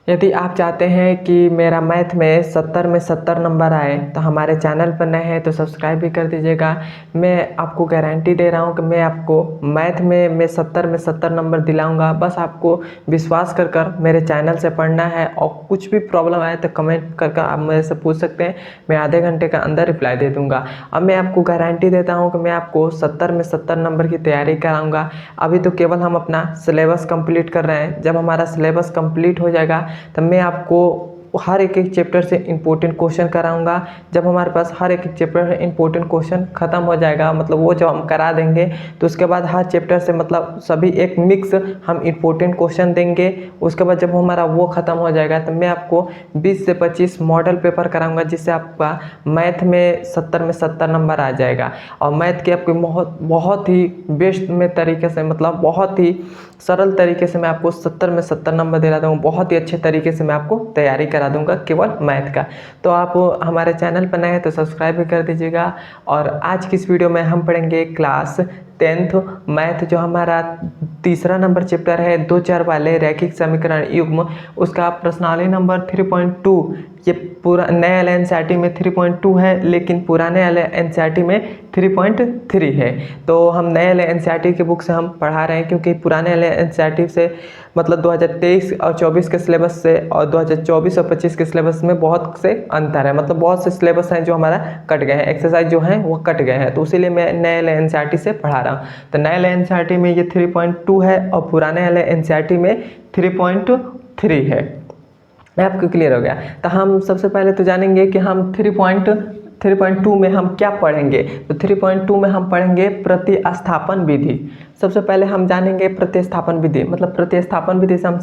यदि आप चाहते हैं कि मेरा मैथ में 70 में 70 नंबर आए तो हमारे चैनल पर नए हैं तो सब्सक्राइब भी कर दीजिएगा। मैं आपको गारंटी दे रहा हूं कि मैं आपको मैथ में 70 में 70 नंबर दिलाऊंगा। बस आपको विश्वास कर कर मेरे चैनल से पढ़ना है और कुछ भी प्रॉब्लम आए तो कमेंट कर कर आप मेरे से पूछ सकते हैं। मैं आधे घंटे के अंदर रिप्लाई दे दूँगा। अब मैं आपको गारंटी देता हूँ कि मैं आपको 70 में 70 नंबर की तैयारी कराऊँगा। अभी तो केवल हम अपना सिलेबस कंप्लीट कर रहे हैं। जब हमारा सिलेबस कंप्लीट हो जाएगा तब मैं आपको हर एक चैप्टर से इम्पोर्टेंट क्वेश्चन कराऊंगा। जब हमारे पास हर एक चैप्टर से इम्पोर्टेंट क्वेश्चन ख़त्म हो जाएगा, मतलब वो जब हम करा देंगे तो उसके बाद हर चैप्टर से मतलब सभी एक मिक्स हम इम्पोर्टेंट क्वेश्चन देंगे। उसके बाद जब हमारा वो ख़त्म हो जाएगा तो मैं आपको 20 से 25 मॉडल पेपर कराऊंगा, जिससे आपका मैथ में 70 में 70 नंबर आ जाएगा। और मैथ के आपको बहुत ही बेस्ट में तरीके से, मतलब बहुत ही सरल तरीके से मैं आपको 70 में 70 नंबर दिला दूँगा। बहुत ही अच्छे तरीके से मैं आपको तैयारी करा दूंगा केवल मैथ का। तो आप हमारे चैनल पर नए हैं तो सब्सक्राइब भी कर दीजिएगा। और आज की इस वीडियो में हम पढ़ेंगे क्लास 10th मैथ, जो हमारा तीसरा नंबर चैप्टर है, दो चर वाले रैखिक समीकरण युग्म, उसका प्रश्नावली नंबर 3.2। ये पूरा नए वाले एनसीईआरटी में 3.2 है, लेकिन पुराने वाले एनसीईआरटी में 3.3 है। तो हम नए वाले एनसीईआरटी की बुक से हम पढ़ा रहे हैं, क्योंकि पुराने वाले एनसीईआरटी से मतलब 2023 और 24 के सिलेबस से और 2024 और 25 के सिलेबस में बहुत से अंतर है। मतलब बहुत से सिलेबस हैं जो हमारा कट गए हैं, एक्सरसाइज जो हैं वो कट गए हैं, तो इसीलिए मैं नए वाले एनसीईआरटी से पढ़ा रहा हूँ। तो नए वाले एनसीईआरटी में ये 3.2 है और पुराने वाले एनसीईआरटी में 3.3 है। आपको क्लियर हो गया? तो हम सबसे पहले तो जानेंगे कि हम 3.2 में हम क्या पढ़ेंगे। तो 3.2 में हम पढ़ेंगे प्रतिस्थापन विधि। सबसे पहले हम जानेंगे प्रतिस्थापन विधि। मतलब प्रतिस्थापन विधि से हम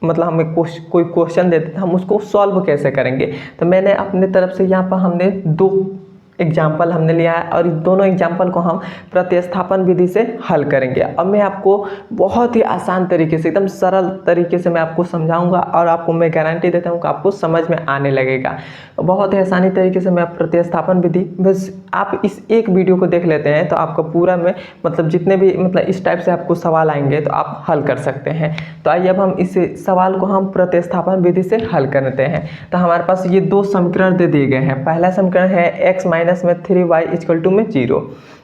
मतलब हमें कोई क्वेश्चन देते हैं, हम उसको सॉल्व कैसे करेंगे। तो मैंने अपने तरफ से यहाँ पर हमने दो एग्जाम्पल हमने लिया है और इस दोनों एग्जाम्पल को हम प्रतिस्थापन विधि से हल करेंगे। अब मैं आपको बहुत ही आसान तरीके से, एकदम सरल तरीके से मैं आपको समझाऊंगा और आपको मैं गारंटी देता हूं कि आपको समझ में आने लगेगा। बहुत ही आसानी तरीके से मैं प्रतिस्थापन विधि, बस आप इस एक वीडियो को देख लेते हैं तो आपका पूरा में मतलब जितने भी मतलब इस टाइप से आपको सवाल आएंगे तो आप हल कर सकते हैं। तो आइए अब हम इस सवाल को हम प्रतिस्थापन विधि से हल करते हैं। तो हमारे पास ये दो समीकरण दे दिए गए हैं। पहला समीकरण है x माइनस में 3y इक्वल टू में 0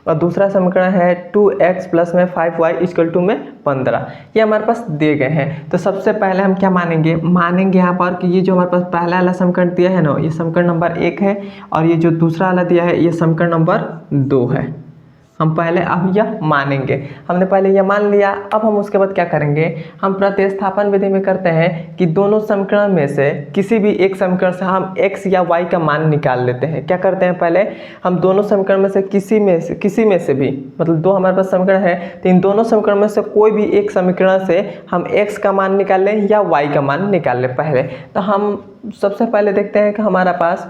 और दूसरा समीकरण है 2x प्लस में 5y इक्वल टू में 15। ये हमारे पास दिए गए हैं। तो सबसे पहले हम क्या मानेंगे यहाँ पर कि ये जो हमारे पास पहला वाला समीकरण दिया है ना, ये समीकरण नंबर 1 है और ये जो दूसरा वाला दिया है ये समीकरण नंबर 2 है। हम पहले अब यह मानेंगे, हमने पहले यह मान लिया। अब हम उसके बाद क्या करेंगे, हम प्रतिस्थापन विधि में करते हैं कि दोनों समीकरण में से किसी भी एक समीकरण से हम x या y का मान निकाल लेते हैं। क्या करते हैं, पहले हम दोनों समीकरण में से किसी में से भी, मतलब दो हमारे पास समीकरण है तो इन दोनों समीकरण में से कोई भी एक समीकरण से हम x का मान निकाल लें या y का मान निकाल लें पहले। तो हम सबसे पहले देखते हैं कि हमारे पास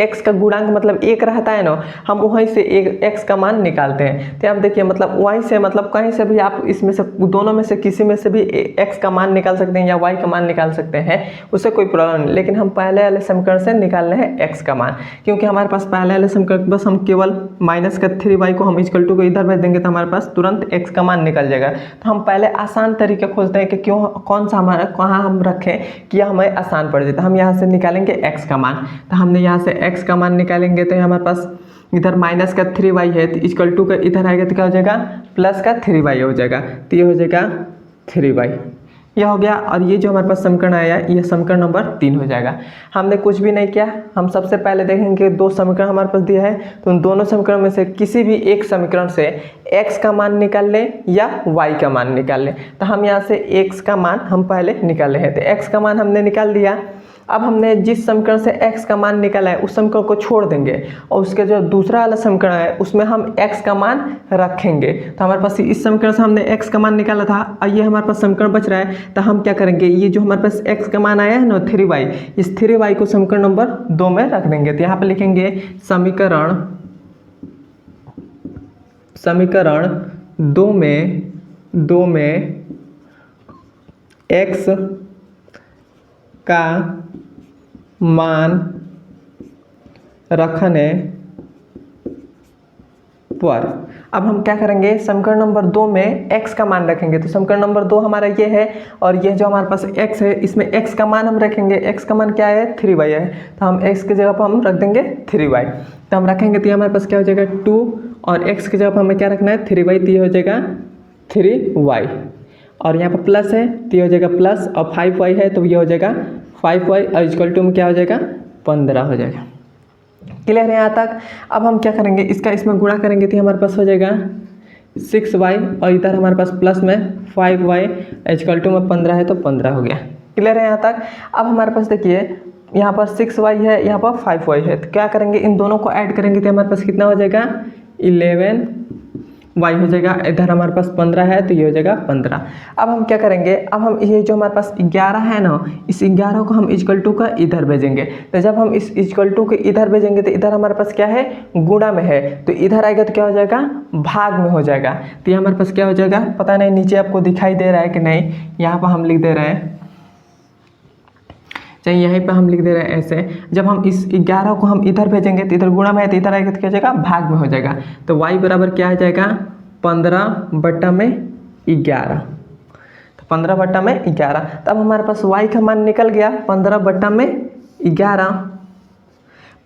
x का गुणांक मतलब 1 रहता है ना, हम वहीं से x का मान निकालते हैं। तो आप देखिए मतलब वहीं से, मतलब कहीं से भी आप इसमें से दोनों में से किसी में से भी x का मान निकाल सकते हैं या y का मान निकाल सकते हैं, उससे कोई प्रॉब्लम नहीं। लेकिन हम पहले वाले समीकरण से निकाल रहे हैं x का मान, क्योंकि हमारे पास पहले वाले समीकरण बस हम केवल माइनस का 3y को हम इक्वल टू को इधर भेज देंगे तो हमारे पास तुरंत x का मान निकल जाएगा। तो हम पहले आसान तरीके खोजते हैं कि कौन सा हमारा कहाँ हम रखें कि हमें आसान पड़ जाए। तो हम यहाँ से निकालेंगे x का मान। तो हमने यहाँ से x का मान निकालेंगे तो हमारे पास इधर माइनस का 3y है तो इक्वल टू का इधर आएगा तो क्या हो जाएगा, प्लस का 3y हो जाएगा। तो ये हो जाएगा 3y, यह हो गया। और ये जो हमारे पास समीकरण आया ये समीकरण नंबर 3 हो जाएगा। हमने कुछ भी नहीं किया, हम सबसे पहले देखेंगे दो समीकरण हमारे पास दिया है तो उन दोनों समीकरण में से किसी भी एक समीकरण से x का मान निकाल लें या y का मान निकाल लें। तो हम यहाँ से x का मान हम पहले निकाले हैं, तो x का मान हमने निकाल दिया। अब हमने जिस समीकरण से x का मान निकाला है उस समीकरण को छोड़ देंगे और उसके जो दूसरा वाला समीकरण है उसमें हम x का मान रखेंगे। तो हमारे पास इस समीकरण से हमने x का मान निकाला था और ये हमारे पास समीकरण बच रहा है। तो हम क्या करेंगे, ये जो हमारे पास x का मान आया है ना 3y, इस 3y को समीकरण नंबर 2 में रख देंगे। तो यहाँ पर लिखेंगे समीकरण 2 में x का मान रखने पर। अब हम क्या करेंगे, समीकरण नंबर 2 में x का मान रखेंगे। तो समीकरण नंबर 2 हमारा ये है और ये जो हमारे पास x है, इसमें x का मान हम रखेंगे। x का मान क्या है, 3y है, तो हम x की जगह पर हम रख देंगे 3y। तो हम रखेंगे तो हमारे पास क्या हो जाएगा 2 और x की जगह पर हमें क्या रखना है 3y, तो ये हो जाएगा 3y। और यहाँ पर प्लस है तो ये हो जाएगा प्लस, और 5y है तो ये हो जाएगा 5y, और इक्वल टू में क्या हो जाएगा 15 हो जाएगा। क्लियर है यहाँ तक। अब हम क्या करेंगे, इसका इसमें गुणा करेंगे तो हमारे पास हो जाएगा 6y, और इधर हमारे पास प्लस में 5y इक्वल टू में 15 है तो 15 हो गया। क्लियर है यहाँ तक। अब हमारे पास देखिए यहाँ पर 6y है, यहाँ पर 5y है, तो क्या करेंगे, इन दोनों को ऐड करेंगे तो हमारे पास कितना हो जाएगा 11y हो जाएगा। इधर हमारे पास 15 है तो ये हो जाएगा 15। अब हम क्या करेंगे, अब हम ये जो हमारे पास 11 है ना, इस 11 को हम इक्वल टू का इधर भेजेंगे। तो जब हम इस इक्वल टू के इधर भेजेंगे तो इधर हमारे पास क्या है, गुणा में है, तो इधर आएगा तो क्या हो जाएगा, भाग में हो जाएगा। तो ये हमारे पास क्या हो जाएगा, पता नहीं नीचे आपको दिखाई दे रहा है कि नहीं, यहाँ पर हम लिख दे रहे हैं, चाहिए यहीं पर हम लिख दे रहे हैं ऐसे। जब हम इस 11 को हम इधर भेजेंगे तो इधर गुणा में है, तो इधर आएगा तो क्या हो जाएगा, भाग में हो जाएगा। तो y बराबर क्या आ जाएगा 15/11। तो 15/11। तब हमारे पास y का मान निकल गया 15/11।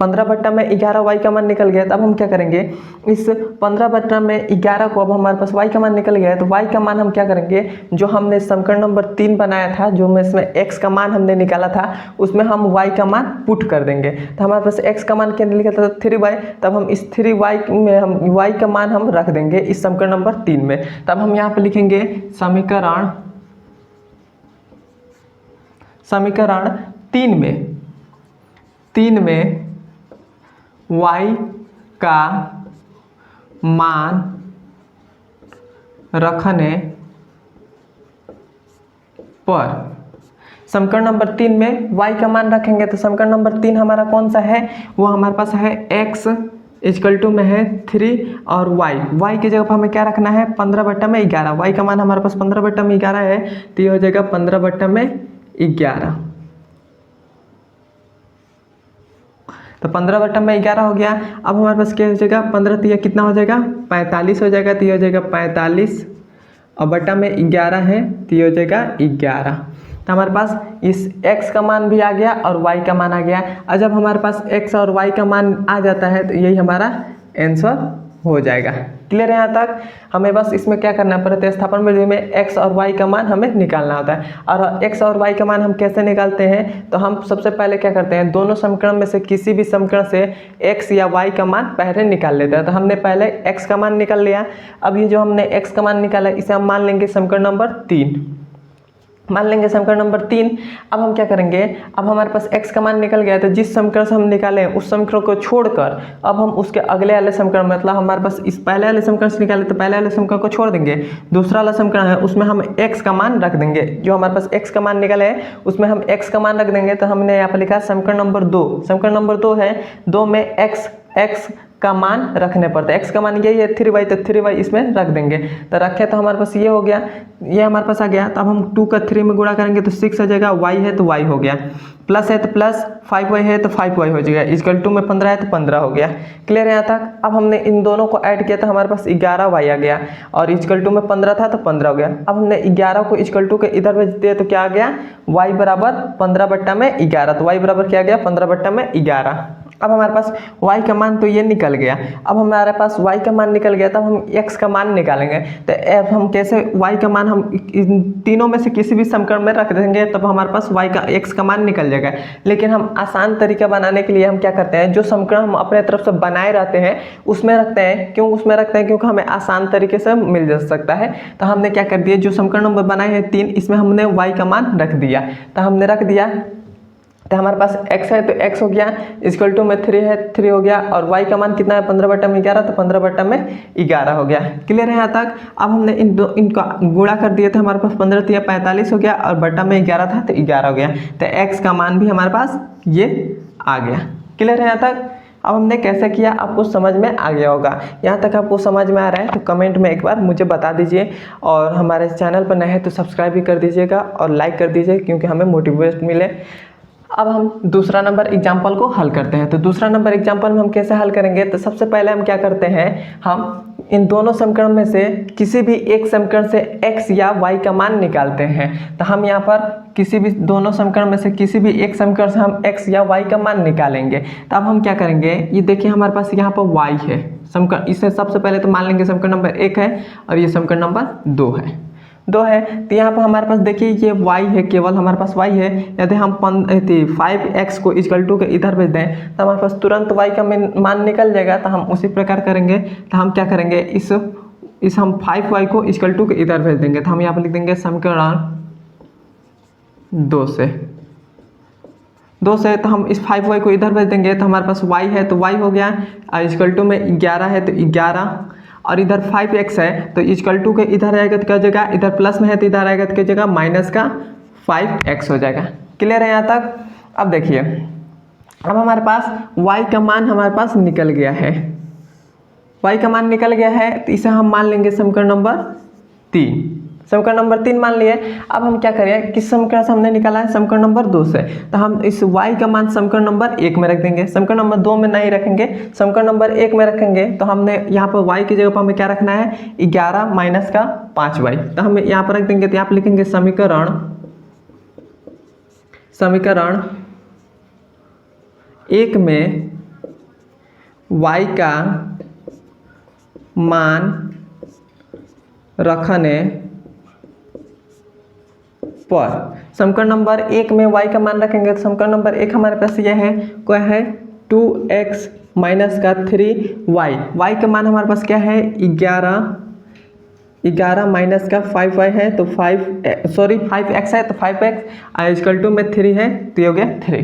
15/11 y का मान निकल गया। तब हम क्या करेंगे, इस 15/11 को, अब हमारे पास y का मान निकल गया है तो y का मान हम क्या करेंगे, जो हमने समीकरण नंबर 3 बनाया था, जो में इसमें x का मान हमने निकाला था, उसमें हम y का मान पुट कर देंगे। तो हमारे पास x का मान क्या निकला था 3y, तब हम इस 3y में हम y का मान हम रख देंगे इस समीकरण नंबर 3 में। तब हम यहाँ पर लिखेंगे समीकरण 3 में y का मान रखने पर, समीकरण नंबर 3 में y का मान रखेंगे तो समीकरण नंबर 3 हमारा कौन सा है, वो हमारे पास है x इक्वल टू में है 3 और y की जगह पर हमें क्या रखना है 15/11। y का मान हमारे पास 15/11 है, तो ये हो जाएगा 15/11। तो 15/11 हो गया। अब हमारे पास क्या हो जाएगा, 15 तो ये कितना हो जाएगा 45 हो जाएगा, तो ये हो जाएगा 45 और बटा में 11 है तो ये हो जाएगा 11। तो हमारे पास इस x का मान भी आ गया और y का मान आ गया। और जब हमारे पास x और y का मान आ जाता है तो यही हमारा आंसर हो जाएगा। क्लियर है यहाँ तक। हमें बस इसमें क्या करना है, प्रतिस्थापन विधि में x और y का मान हमें निकालना होता है। और x और y का मान हम कैसे निकालते हैं, तो हम सबसे पहले क्या करते हैं, दोनों समीकरण में से किसी भी समीकरण से x या y का मान पहले निकाल लेते हैं। तो हमने पहले x का मान निकाल लिया। अब ये जो हमने x का मान निकाला इसे हम मान लेंगे समीकरण नंबर 3, मान लेंगे समीकरण नंबर 3। अब हम क्या करेंगे, अब हमारे पास x का मान निकल गया, तो जिस समीकरण से हम निकाले उस समीकरण को छोड़कर अब हम उसके अगले वाले समीकरण, मतलब हमारे पास इस पहले वाले समीकरण से निकाले तो पहले वाले समीकरण को छोड़ देंगे, दूसरा वाला समीकरण है उसमें हम x का मान रख देंगे। जो हमारे पास x का मान निकले है उसमें हम x का मान रख देंगे। तो हमने यहाँ पर लिखा समीकरण नंबर 2, समीकरण नंबर 2 है, 2 में x का मान रखने पड़ता है। x का मान यही है 3y, तो 3y इसमें रख देंगे। तो रखे तो हमारे पास ये हो गया, ये हमारे पास आ गया। तो अब हम 2 का 3 में गुणा करेंगे तो 6 आ जाएगा, y है तो y हो गया, प्लस है तो प्लस, 5y है तो 5y हो जाएगा, इक्वल टू में 15 है तो 15 हो गया। क्लियर है यहाँ तक। अब हमने इन दोनों को ऐड किया तो हमारे पास 11y आ गया और इक्वल टू में 15 था तो 15 हो गया। अब हमने 11 को इक्वल टू के इधर भेज दिया तो क्या आ गया, y बराबर 15/11। तो y बराबर क्या आ गया 15/11। अब हमारे पास y का मान तो ये निकल गया। अब हमारे पास y का मान निकल गया, तब हम x का मान निकालेंगे। तो अब हम कैसे, y का मान हम इन तीनों में से किसी भी समीकरण में रख देंगे तब हमारे पास x का मान निकल जाएगा। लेकिन हम आसान तरीका बनाने के लिए हम क्या करते हैं, जो समीकरण हम अपने तरफ से बनाए रहते हैं उसमें रखते हैं। क्यों उसमें रखते हैं, क्योंकि हमें आसान तरीके से मिल जा सकता है। तो हमने क्या कर दिया, जो समीकरण नंबर बनाए हैं 3, इसमें हमने y का मान रख दिया। तो हमने रख दिया तो हमारे पास x है तो x हो गया, इक्वल टू में 3 है 3 हो गया, और y का मान कितना है 15/11, तो 15/11 हो गया। क्लियर है यहाँ तक। अब हमने इनका गुणा कर दिया था, हमारे पास 15 तो 45 हो गया और बटा में 11 था तो 11 हो गया। तो x का मान भी हमारे पास ये आ गया। क्लियर है यहाँ तक। अब हमने कैसे किया आपको समझ में आ गया होगा। यहाँ तक आपको समझ में आ रहा है तो कमेंट में एक बार मुझे बता दीजिए, और हमारे चैनल पर नए हैं तो सब्सक्राइब भी कर दीजिएगा और लाइक कर दीजिए, क्योंकि हमें मोटिवेट मिले। अब हम दूसरा नंबर एग्जाम्पल को हल करते हैं। तो दूसरा नंबर एग्जाम्पल में हम कैसे हल करेंगे, तो सबसे पहले हम क्या करते हैं, हम इन दोनों समीकरण में से किसी भी एक समीकरण से x या y का मान निकालते हैं। तो हम यहाँ पर किसी भी दोनों समीकरण में से किसी भी एक समीकरण से हम x या y का मान निकालेंगे। तो अब हम क्या करेंगे, ये देखिए हमारे पास यहाँ पर y है समीकरण, इसे सबसे पहले तो मान लेंगे समीकरण नंबर 1 है और ये समीकरण नंबर 2 है। तो यहाँ पर हमारे पास देखिए ये y है, केवल हमारे पास y है। यदि हम 5x को इक्वल टू के इधर भेज दें तो हमारे पास तुरंत y का मान निकल जाएगा। तो हम उसी प्रकार करेंगे। तो हम क्या करेंगे, इस हम 5y को इक्वल टू के इधर भेज देंगे। तो हम यहाँ पर लिख देंगे समीकरण 2 से तो हम इस 5y को इधर भेज देंगे। तो हमारे पास y है तो y हो गया, और इक्वल टू में 11 है तो 11, और इधर 5x है तो इक्वल टू के इधर आएगा तो क्या हो जाएगा, इधर प्लस में है तो इधर आएगा तो क्या हो जाएगा, माइनस का 5x हो जाएगा। क्लियर है यहाँ तक। अब देखिए अब हमारे पास y का मान हमारे पास निकल गया है, y का मान निकल गया है। तो इसे हम मान लेंगे समीकरण नंबर 3, समीकरण नंबर 3 मान लिए। अब हम क्या करें, किस समीकरण से हमने निकाला है, समीकरण नंबर 2 से। तो हम इस y का मान समीकरण नंबर 1 में रख देंगे, समीकरण नंबर 2 में नहीं रखेंगे, समीकरण नंबर 1 में रखेंगे। तो हमने यहाँ पर y की जगह पर हमें क्या रखना है, 11 माइनस का 5y। तो हम यहाँ पर रख देंगे। तो यहाँ पर लिखेंगे समीकरण 1 में y का मान रखने पर, समीकरण नंबर 1 में y का मान रखेंगे। तो समीकरण नंबर 1 हमारे पास यह है, क्या है, 2x माइनस का 3y। y का मान हमारे पास क्या है, 11 माइनस का 5y है तो 5x है तो 5x इक्वल टू में 3 है तो ये हो गया 3।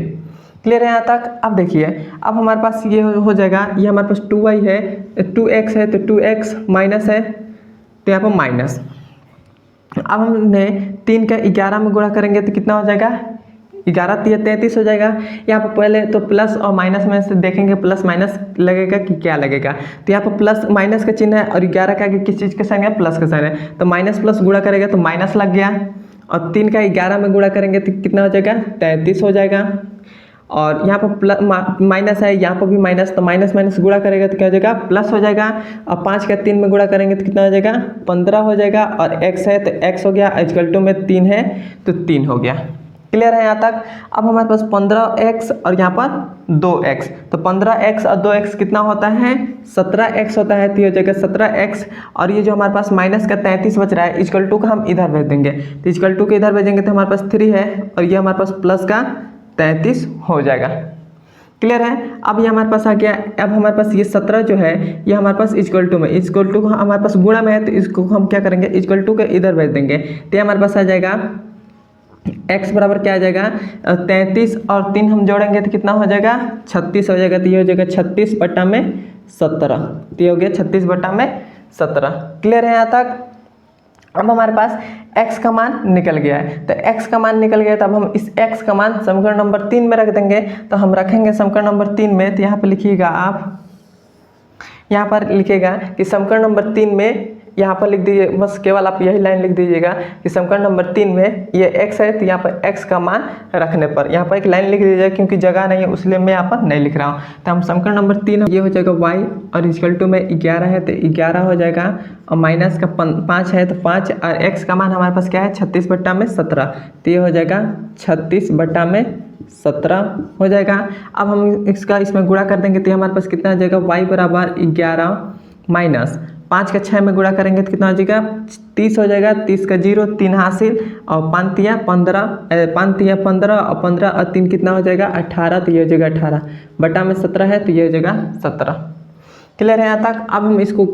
क्लियर है यहाँ तक। अब देखिए अब हमारे पास ये हो जाएगा, ये हमारे पास 2y है, 2x है तो 2x माइनस है तो यहाँ पर माइनस। अब हमने 3 का 11 में गुणा करेंगे तो कितना हो जाएगा, 11 3 33 हो जाएगा। यहाँ पर पहले तो प्लस और माइनस में से देखेंगे, प्लस माइनस लगेगा कि क्या लगेगा। तो यहाँ पर प्लस माइनस का चिन्ह है और 11 का आगे किस चीज़ के साइन है, प्लस का साइन है। तो माइनस प्लस गुणा करेगा तो माइनस लग गया, और 3 का 11 में गुणा करेंगे तो कितना हो जाएगा, 33 हो जाएगा। और यहाँ पर प्लस माइनस है, यहाँ पर भी माइनस, तो माइनस माइनस गुणा करेगा तो क्या हो जाएगा, प्लस हो जाएगा। और 5 का 3 में गुणा करेंगे तो कितना हो जाएगा, 15 हो जाएगा। और x है तो x हो गया, इक्वल टू में 3 है तो 3 हो गया। क्लियर है यहाँ तक। अब हमारे पास 15x और यहाँ पर 2x, तो 15x और 2x कितना होता है, 17x होता है। तो ये हो जाएगा 17x, और ये जो हमारे पास माइनस का 33 बच रहा है, इक्वल टू का हम इधर भेज देंगे। तो इक्वल टू के इधर भेजेंगे तो हमारे पास 3 है, और ये हमारे पास प्लस का 33 हो जाएगा। क्लियर है। अब ये हमारे पास आ गया। अब हमारे पास ये 17 जो है ये हमारे पास इक्वल टू में, इक्वल टू हमारे पास गुणा में है तो इसको हम क्या करेंगे, इक्वल टू के इधर भेज देंगे। तो हमारे पास आ जाएगा x बराबर क्या आ जाएगा, 33 और 3 हम जोड़ेंगे तो कितना हो जाएगा, 36 हो जाएगा। तो ये हो जाएगा 36 बटा में 17, तो ये हो गया 36 बटा में 17। क्लियर है यहाँ तक। अब हमारे पास x का मान निकल गया है। तो x का मान निकल गया, तो अब हम इस x का मान समीकरण नंबर 3 में रख देंगे। तो हम रखेंगे समीकरण नंबर 3 में। तो यहाँ पर लिखिएगा आप, यहाँ पर लिखिएगा कि समीकरण नंबर 3 में, यहाँ पर लिख दीजिए, बस केवल आप यही लाइन लिख दीजिएगा कि समीकरण नंबर 3 में ये x है तो यहाँ पर x का मान रखने पर यहाँ पर एक लाइन लिख दीजिएगा, क्योंकि जगह नहीं है इसलिए मैं यहाँ पर नहीं लिख रहा हूँ। तो हम समीकरण नंबर 3 ये हो जाएगा y, और इक्वल टू में 11 है तो 11 हो जाएगा, और माइनस का 5 है तो 5, और x का मान हमारे पास क्या है, 36 बटा में 17। तो ये हो जाएगा 36 बटा में 17 हो जाएगा। अब हम इसका इसमें गुणा कर देंगे तो हमारे पास कितना आ जाएगा, y बराबर 11 माइनस 5 का 6 में गुणा करेंगे तो कितना हो जाएगा, 30 हो जाएगा। 30 का 0 3 हासिल, और 5 तिया 15 और 15 और 3 कितना हो जाएगा, 18। तो ये हो जाएगा 18 बटा में 17 है तो ये हो जाएगा 17। क्लियर है यहाँ तक। अब हम इसको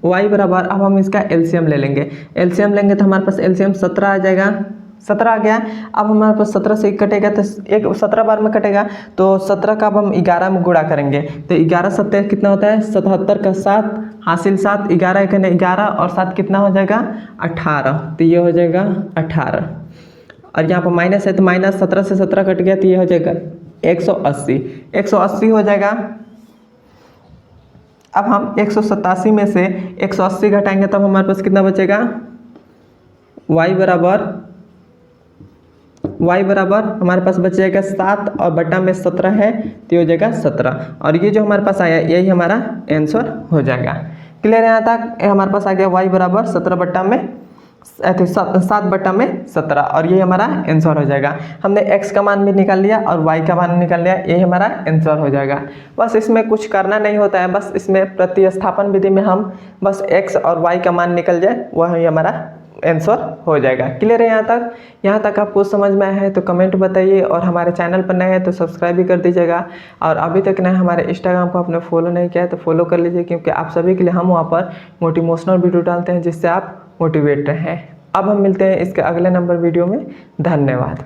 y बराबर, अब हम इसका एलसीएम ले लेंगे। एलसीएम लेंगे तो हमारे पास एलसीएम 17 आ जाएगा, 17 आ गया। अब हमारे पास 17 से 1 कटेगा तो 1 17 बार में कटेगा, तो 17 का अब हम 11 में गुणा करेंगे। तो 11 7 कितना होता है, 77 का 7 हासिल 7, 11 एक 11 और 7 कितना हो जाएगा, 18। तो ये हो जाएगा 18, और यहाँ पर माइनस है तो माइनस 17 से 17 कट गया तो ये हो जाएगा 180 हो जाएगा। अब हम 187 में से 180 घटाएंगे तब हमारे पास कितना बचेगा, y बराबर y बराबर हमारे पास बच जाएगा 7 और बटा में 17 है तो ये हो जाएगा 17, और ये जो हमारे पास आया यही हमारा आंसर हो जाएगा। क्लियर है यहाँ तक? हमारे पास आ गया y बराबर 17 बटा में 7 बटा में 17, और ये हमारा आंसर हो जाएगा। हमने x का मान भी निकाल लिया और y का मान निकाल लिया, यही हमारा आंसर हो जाएगा। बस इसमें कुछ करना नहीं होता है, बस इसमें प्रतिस्थापन विधि में हम बस x और y का मान निकल जाए वही हमारा आंसर हो जाएगा। क्लियर है यहाँ तक? यहाँ तक आपको समझ में आया है तो कमेंट बताइए, और हमारे चैनल पर नए हैं तो सब्सक्राइब भी कर दीजिएगा, और अभी तक नए हमारे इंस्टाग्राम को आपने फॉलो नहीं किया है तो फॉलो कर लीजिए, क्योंकि आप सभी के लिए हम वहाँ पर मोटिवेशनल वीडियो डालते हैं जिससे आप मोटिवेट रहें। अब हम मिलते हैं इसके अगले नंबर वीडियो में। धन्यवाद।